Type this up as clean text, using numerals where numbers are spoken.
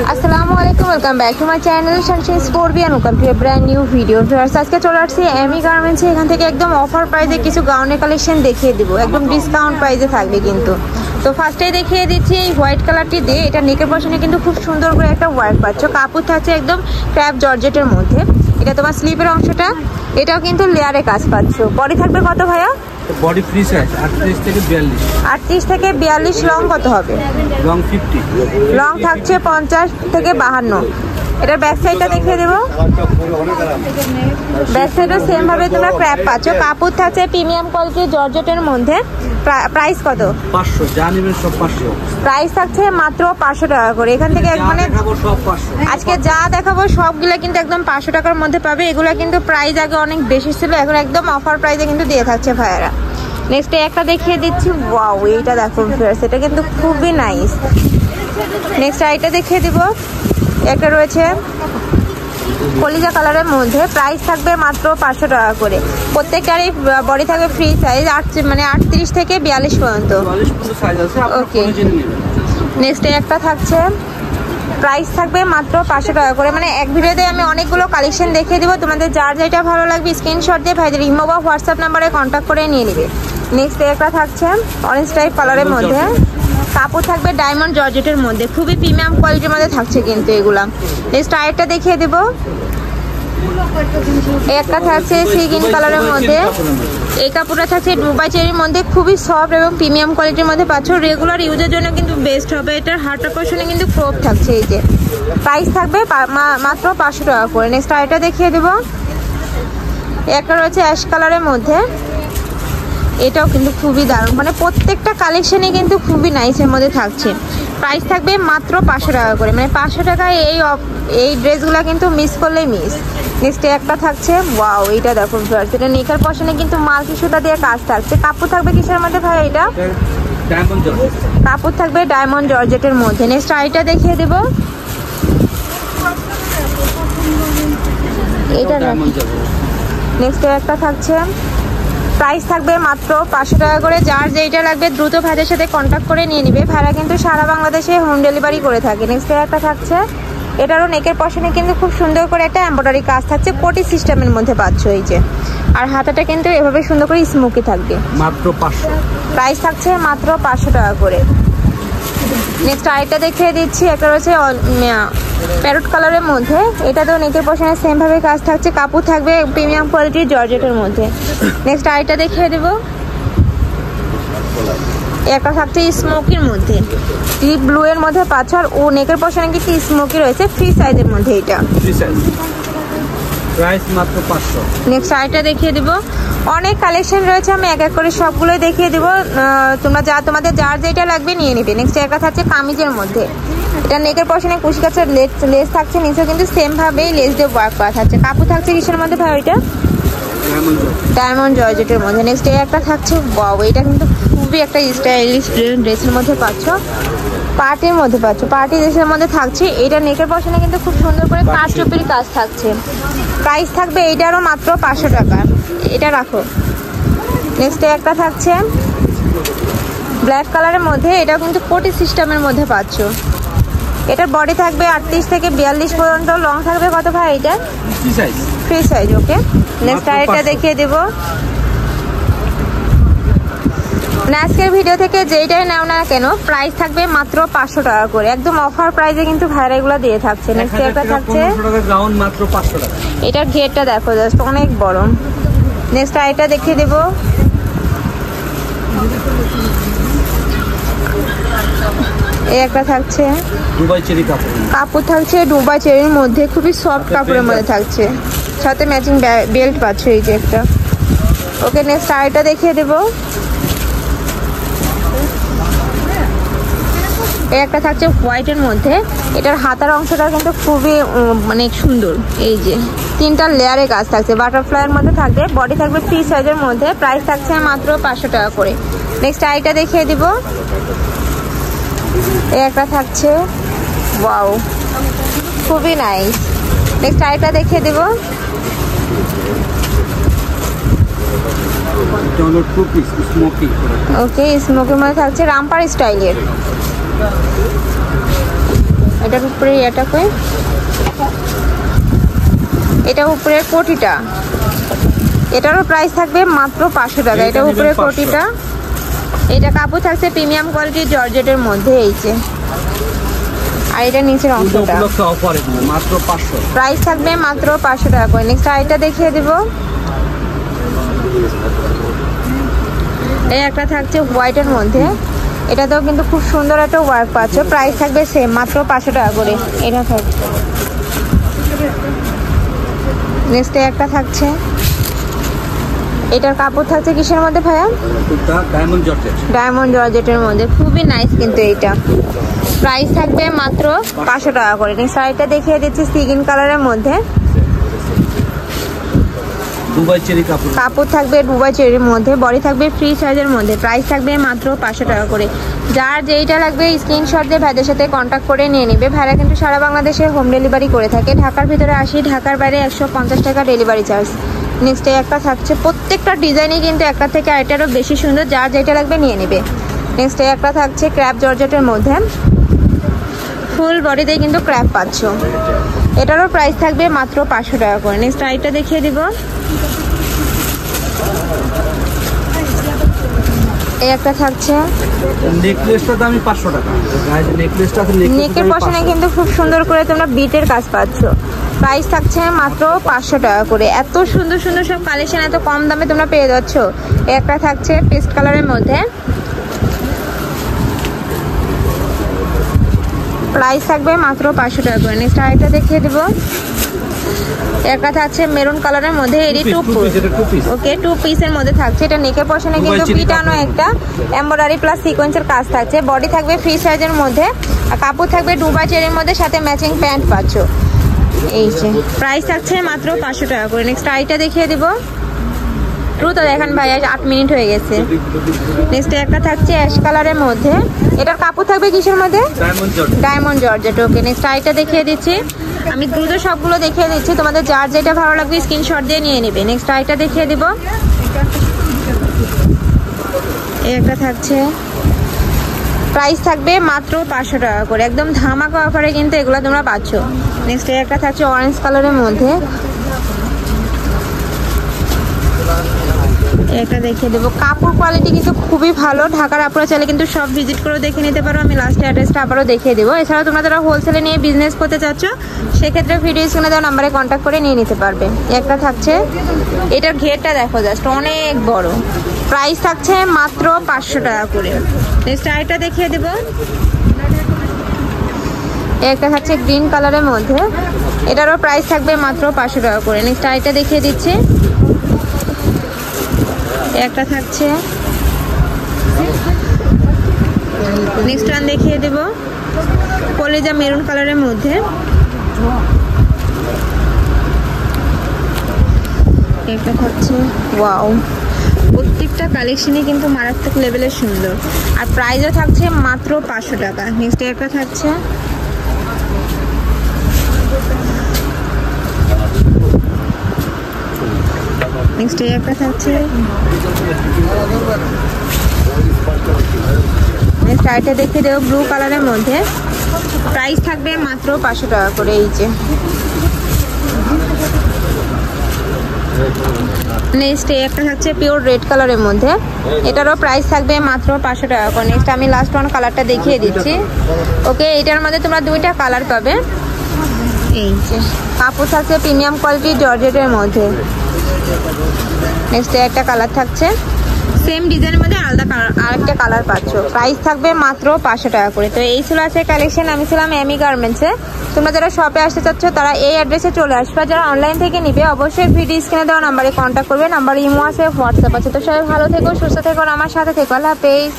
আসসালামু আলাইকুম, welcome back to my channel Sunshine Sport B and welcome to a brand new video. আজকে চলে আসছি এমি গার্মেন্টসে। এখান থেকে একদম অফার প্রাইসে কিছু গাউনের কালেকশন দেখিয়ে দিব, একদম ডিসকাউন্ট প্রাইসে থাকবে কিন্তু। তো ফার্স্টেই দেখিয়ে দিচ্ছি এই হোয়াইট কালারটি দিয়ে, এটা নেকের পশনে কিন্তু খুব সুন্দর করে একটা ওয়ার্ক পাচ্ছ। কাপড় থাকছে একদম ক্র্যাপ জর্জেটের মধ্যে। এটা তোমার স্লিপের অংশটা, এটাও কিন্তু লেয়ারে কাজ পাচ্ছ। বডি থাকবে কত ভাইয়া? বডি ফ্রি সাইজ 38 থেকে 42। 38 থেকে 42। লং কত হবে? লং 50। লং থাকছে 50 থেকে 52। এটার ব্যাক সাইডটা দেখিয়ে দেবো। ব্যাক সাইডও সেম ভাবে তোমরা ক্র্যাপ পাচ্ছ। কাপড় থাকছে প্রিমিয়াম কোয়ালিটির জর্জেটের মধ্যে। প্রাইস কত? 500। যা নেবেন সব 500। প্রাইস থাকছে মাত্র 500 টাকা করে। এখান থেকে মানে সব 500। আজকে যা দেখাবো সবগুলো কিন্তু একদম 500 টাকার মধ্যে পাবে। এগুলো কিন্তু প্রাইস আগে অনেক বেশি ছিল, এখন একদম অফার প্রাইসে কিন্তু দিয়ে থাকছে ভাইয়ারা। নেক্সট একটা দেখিয়ে দিচ্ছি। ওয়াও, এইটা দেখো ফ্রেন্ডস, এটা কিন্তু খুবই নাইস। নেক্সট আইটা দেখিয়ে দিব। একটা রয়েছে কলিজা কালারের মধ্যে, প্রাইস থাকবে মাত্র 500 টাকা করে। প্রত্যেকটারই বডি থাকবে ফ্রি সাইজ, মানে 38 থেকে 42 পর্যন্ত। ওকে, নেক্সট একটা থাকছে, প্রাইস থাকবে মাত্র 500 টাকা করে। মানে এক ভিডিওতে আমি অনেকগুলো কালেকশন দেখিয়ে দিব, তোমাদের যার যেটা ভালো লাগবে স্ক্রিনশট দিয়ে ভাইদের ইমো বা হোয়াটসঅ্যাপ নাম্বারে কন্ট্যাক্ট করে নিয়ে নেবে। নেক্সট একটা থাকছে অরেঞ্জ টাইপ কালারের মধ্যে, কাপড় থাকবে ডায়মন্ড জর্জেটের মধ্যে, খুবই প্রিমিয়াম কোয়ালিটির মধ্যে থাকছে কিন্তু এগুলা। নেক্সট আরেকটা দেখিয়ে দেবো। একটা থাকছে সি গ্রিন কালারের মধ্যে, এই কাপড়টা থাকছে দুবাই চেরির মধ্যে, খুবই সফট এবং প্রিমিয়াম কোয়ালিটির মধ্যে পাচ্ছ। রেগুলার ইউজের জন্য কিন্তু বেস্ট হবে। এটার হার্টার পোর্শনে কিন্তু ক্রপ থাকছে। এই যে প্রাইস থাকবে মাত্র 500 টাকা করে। নেক্সট আরেকটা দেখিয়ে দেবো। একটা রয়েছে অ্যাশ কালারের মধ্যে, এটাও কিন্তু খুবই দারুণ, মানে প্রত্যেকটা কালেকশনে কিন্তু খুবই নাইসের মধ্যে থাকছে। প্রাইস থাকবে মাত্র 500 টাকা করে। মানে 500 টাকায় এই ড্রেসগুলো কিন্তু মিস করলেই মিস। নেক্সট একটা থাকছে, ওয়াও, এইটা দেখো এটা নেকার পশনে কিন্তু মাল্টি সুতা দিয়ে কাজ থাকছে। কাপড় থাকবে কিসের মধ্যে ভাই? এটা ডায়মন্ড জর্জেট। কাপড় থাকবে ডায়মন্ড জর্জেটের মধ্যে। নেক্সট আইটা দেখিয়ে দেবো। এটা নেক্সট একটা থাকছে, প্রাইস থাকবে মাত্র 500 টাকা করে। যার যেটা লাগবে দ্রুত ভাইদের সাথে কন্ট্যাক্ট করে নিয়ে নিবে। ভাইরা কিন্তু সারা বাংলাদেশে হোম ডেলিভারি করে থাকে। নেক্সট একটা থাকছে, এটারও নেকের পশনে কিন্তু খুব সুন্দর করে একটা এমব্রয়ডারি কাজ থাকছে, কোটি সিস্টেমের মধ্যে পাচ্ছ এই যে। আর হাতাটা কিন্তু এভাবে সুন্দর করে স্মোকি থাকবে। মাত্র 500। প্রাইস থাকছে মাত্র 500 টাকা করে। নেক্সট আরেকটা দেখিয়ে দিচ্ছি। একটা রয়েছে প্যারট কালারের মধ্যে, এটাতেও নেকের পশনে সেম ভাবে কাজ থাকছে। কাপড় থাকবে প্রিমিয়াম কোয়ালিটির জর্জেটের মধ্যে। নেক্সট আরেকটা দেখিয়ে দেবো। একটা থাকছে স্মোকির মধ্যে, ডিপ ব্লু এর মধ্যে পাচ্ছ। আর ও নেকের পশনে কিন্তু স্মোকি রয়েছে, ফ্রি সাইজের মধ্যে। এটা ফ্রি সাইজ, প্রাইস মাত্র 500। নেক্সট আরেকটা দেখিয়ে দিব। অনেক কালেকশন রয়েছে, আমি এক এক করে সবগুলোই দেখিয়ে দিব। তোমরা তোমাদের যার যেটা লাগবে নিয়ে নিবে। নেক্সট একটা থাকছে কামিজের মধ্যে, এটা নেকের পশনে কুশি কাছের লেস থাকছে, নিচে কিন্তু সেম ভাবেই লেস দিয়ে ওয়ার্ক করা থাকছে। কাপড় থাকছে কিসের মধ্যে ভাই? ওইটা ডায়মন্ড জর্জেটের মধ্যে। নেক্সট একটা থাকছে, ওয়াও, এটা কিন্তু খুবই একটা স্টাইলিশ ড্রেসের মধ্যে পাচ্ছ, পার্টির মধ্যে পাচ্ছ, পার্টি ড্রেসের মধ্যে থাকছে। এটা নেকের পশনে কিন্তু খুব সুন্দর করে কাচচুপির কাজ থাকছে। প্রাইস থাকবে এইটারও মাত্র 500 টাকা। এটা রাখো। নেক্সট একটা থাকছে ব্ল্যাক কালারের মধ্যে, এটাও কিন্তু কোটি সিস্টেমের মধ্যে পাচ্ছ। এটার বডি থাকবে 38 থেকে 42 পর্যন্ত। লং থাকবে কত ভাই? এটা ফ্রি সাইজ। ওকে, নেক্সট আরেকটা দেখিয়ে দেবো। আজকের ভিডিও থেকে যেইটাই নাও না কেন প্রাইস থাকবে মাত্র 500 টাকা করে, একদম অফার প্রাইসে কিন্তু ভাইরা এগুলো দিয়ে থাকছে। নেক্সট একটা থাকছে, মাত্র 500 টাকা। এটার ঘেরটা দেখো জাস্ট অনেক বড়। নেক্সট আরেকটা দেখিয়ে দেবো। এই একটা থাকছে দুবাই চেরি কাপড়, কাপড় থাকছে দুবাই চেরির মধ্যে, খুবই সফট কাপড়ের মধ্যে থাকছে, সাথে ম্যাচিং বেল্ট পাচ্ছ এই যে একটা। ওকে, নেক্সট আরেকটা দেখিয়ে দেবো। এই একটা থাকছে হোয়াইটের মধ্যে, এটার হাতার অংশটা কিন্তু খুবই মানে সুন্দর। এই যে 3টা লেয়ারে কাজ থাকছে, বাটারফ্লাইয়ের মধ্যে থাকবে। বডি থাকবে ফ্রি সাইজের মধ্যে। প্রাইস থাকছে মাত্র 500 টাকা করে। নেক্সট আইটা দেখিয়ে দিব। এই একটা থাকছে, ওয়াও, খুবই নাইস। নেক্সট আইটা দেখিয়ে দিব। ওকে, স্মোকের মধ্যে থাকছে রামপার স্টাইলের। এটার উপরে এটা কই, এটা উপরে কোটিটা, এটারও প্রাইস থাকবে মাত্র 500 টাকা। এটা উপরে কোটিটা, এটা কাপড় থাকছে প্রিমিয়াম কোয়ালিটির জর্জেটের মধ্যে। এই যে, আর এটা নিচের অংশটা মাত্র 500, প্রাইস থাকবে মাত্র 500 টাকা করে। নেক্সট আইটা দেখিয়ে দিব। এই একটা থাকছে হোয়াইটের মধ্যে, এটাতেও কিন্তু খুব সুন্দর একটা ওয়ার্ক পাচ্ছ। প্রাইস থাকবে সেম মাত্র 500 টাকা করে। এটা থাকবে। নেক্সট একটা থাকছে, এটার কাপড় থাকছে কিসের মধ্যে ভাইয়া? ডায়মন্ড জর্জেট, ডায়মন্ড জর্জেটের মধ্যে, খুবই নাইস কিন্তু এইটা। প্রাইস থাকবে মাত্র 500 টাকা করে। নেক্সট আইটা দেখিয়ে দিচ্ছি সিগিন কালারের মধ্যে, দুবাই চেরি কাপড়, কাপড় থাকবে দুবাই চেরির মধ্যে, বডি থাকবে ফ্রি সাইজের মধ্যে। প্রাইস থাকবে মাত্র 500 টাকা করে। যার যেইটা লাগবে স্ক্রিনশট দিয়ে ভাইদের সাথে কন্ট্যাক্ট করে নিয়ে নেবে। ভাইরা কিন্তু সারা বাংলাদেশে হোম ডেলিভারি করে থাকে। ঢাকার ভিতরে 80, ঢাকার বাইরে 150 টাকা ডেলিভারি চার্জ। নেক্সট একটা থাকছে, প্রত্যেকটা ডিজাইনই কিন্তু একটা থেকে আরেকটারও বেশি সুন্দর। যার যেটা লাগবে নিয়ে নেবে। নেক্সট একটা থাকছে ক্র্যাপ জর্জেটের মধ্যে, ফুল বডিতে কিন্তু ক্র্যাপ পাচ্ছ। এটারও প্রাইস থাকবে মাত্র 500 টাকা করে। নেক্সট আইটা দেখিয়ে দিব। এই একটা থাকছে, নেকলেসটা দামই 500 টাকা। নেকলেসটা আছে, নেকের পশনে কিন্তু খুব সুন্দর করে তোমরা বিটের কাজ পাচ্ছ। প্রাইস থাকছে মাত্র 500 টাকা করে। এত সুন্দর সুন্দর সব কালেকশন এত কম দামে তোমরা পেয়ে যাচ্ছ। এই একটা থাকছে পেস্ট কালারের মধ্যে, প্রাইস থাকবে মাত্র 500 টাকা করে। নেক্সট আরেকটা দেখিয়ে দেবো। একটা থাকছে মেরুন কালারের মধ্যে, এটি টু পিস, ওকে 2 পিসের মধ্যে থাকছে। এটা নেকের পশনে কিন্তু পিটানো একটা এমব্রয়ডারি প্লাস সিকোয়েন্সের কাজ থাকছে। বডি থাকবে ফ্রি সাইজের মধ্যে, আর কাপড় থাকবে দুবাই চেরির মধ্যে, সাথে ম্যাচিং প্যান্ট পাচ্ছ। এই যে, প্রাইস থাকছে মাত্র 500 টাকা করে। নেক্সট আইটা দেখিয়ে দিব। দ্রুত দেখান ভাই, 8 মিনিট হয়ে গেছে। নেক্সট একটা থাকছে অ্যাশ কালারের মধ্যে, এটার কাপড় থাকবে কিসের মধ্যে? Diamond georgette. ওকে, নেক্সট আইটা দেখিয়ে দিচ্ছি। আমি দ্রুত সবগুলো দেখিয়ে দিচ্ছি, তোমাদের যার যেটা ভালো লাগবে স্ক্রিনশট দিয়ে নিয়ে নেবে। নেক্সট আইটা দেখিয়ে দিব। এই একটা থাকছে, প্রাইস থাকবে মাত্র 500 টাকা করে। একদম ধামাকা অফারে কিন্তু এগুলো তোমরা পাচ্ছ। নেক্সট একটা থাকছে অরেঞ্জ কালারের মধ্যে, এটা দেখিয়ে দেবো। কাপড় কোয়ালিটি কিন্তু খুবই ভালো। ঢাকার আপনারা চাইলে কিন্তু সব ভিজিট করে দেখে নিতে পারো। আমি লাস্ট অ্যাড্রেসটা আবারও দেখিয়ে দেবো। এছাড়াও তোমরা যারা হোলসেলে নিয়ে বিজনেস করতে চাচ্ছ, সেক্ষেত্রে ভিডিও স্ক্রিনে দেওয়া নাম্বারে কন্ট্যাক্ট করে নিয়ে নিতে পারবে। একটা থাকছে, এটার ঘেরটা দেখো জাস্ট অনেক বড়। প্রাইস থাকছে মাত্র 500 টাকা করে। নেক্সট আইটা দেখিয়ে দেবো। একটা থাকছে গ্রিন কালারের মধ্যে, এটারও প্রাইস থাকবে মাত্র 500 টাকা করে। নেক্সট আইটা দেখিয়ে দিচ্ছি। একটা থাকছে, নেক্সট ওয়ান দেখিয়ে দেব কলিজা মেরুন কালারের মধ্যে। একটা থাকছে, ওয়াও, প্রত্যেকটা কালেকশনই কিন্তু মারাত্মক লেভেলের সুন্দর, আর প্রাইসও থাকছে মাত্র 500 টাকা। নেক্সট একটা থাকছে, নেক্সট একটা থাকছে, নেক্সট আইটা দেখে দেবো ব্লু কালারের মধ্যে। প্রাইস থাকবে মাত্র 500 টাকা করে। এই যে নেক্সট একটা থাকছে পিওর রেড কালারের মধ্যে, এটারও প্রাইস থাকবে মাত্র 500 টাকা করে। নেক্সট আমি লাস্ট ওয়ান কালারটা দেখিয়ে দিচ্ছি। ওকে, এটার মধ্যে তোমরা দুইটা কালার পাবে। এই যে কাপড় থাকছে প্রিমিয়াম কোয়ালিটির জর্জেটের মধ্যে। নেক্সট একটা কালার থাকছে সেম ডিজাইনের মধ্যে আরেকটা কালার পাচ্ছ। প্রাইস থাকবে মাত্র 500 টাকা করে। তো এই ছিল আছে কালেকশন। আমি ছিলাম এমি গার্মেন্টসে। তোমরা যারা শপে আসতে চাচ্ছ তারা এই অ্যাড্রেসে চলে আসবে। যারা অনলাইন থেকে নিবে অবশ্যই ভিডিও স্ক্রিনে দেওয়া নাম্বারে কন্ট্যাক্ট করবে। নাম্বার ইমো আছে, হোয়াটসঅ্যাপ আছে। তো সবাই ভালো থেকো, সুস্থ থেকো, আমার সাথে থেকো। আল্লাহ হাফেজ।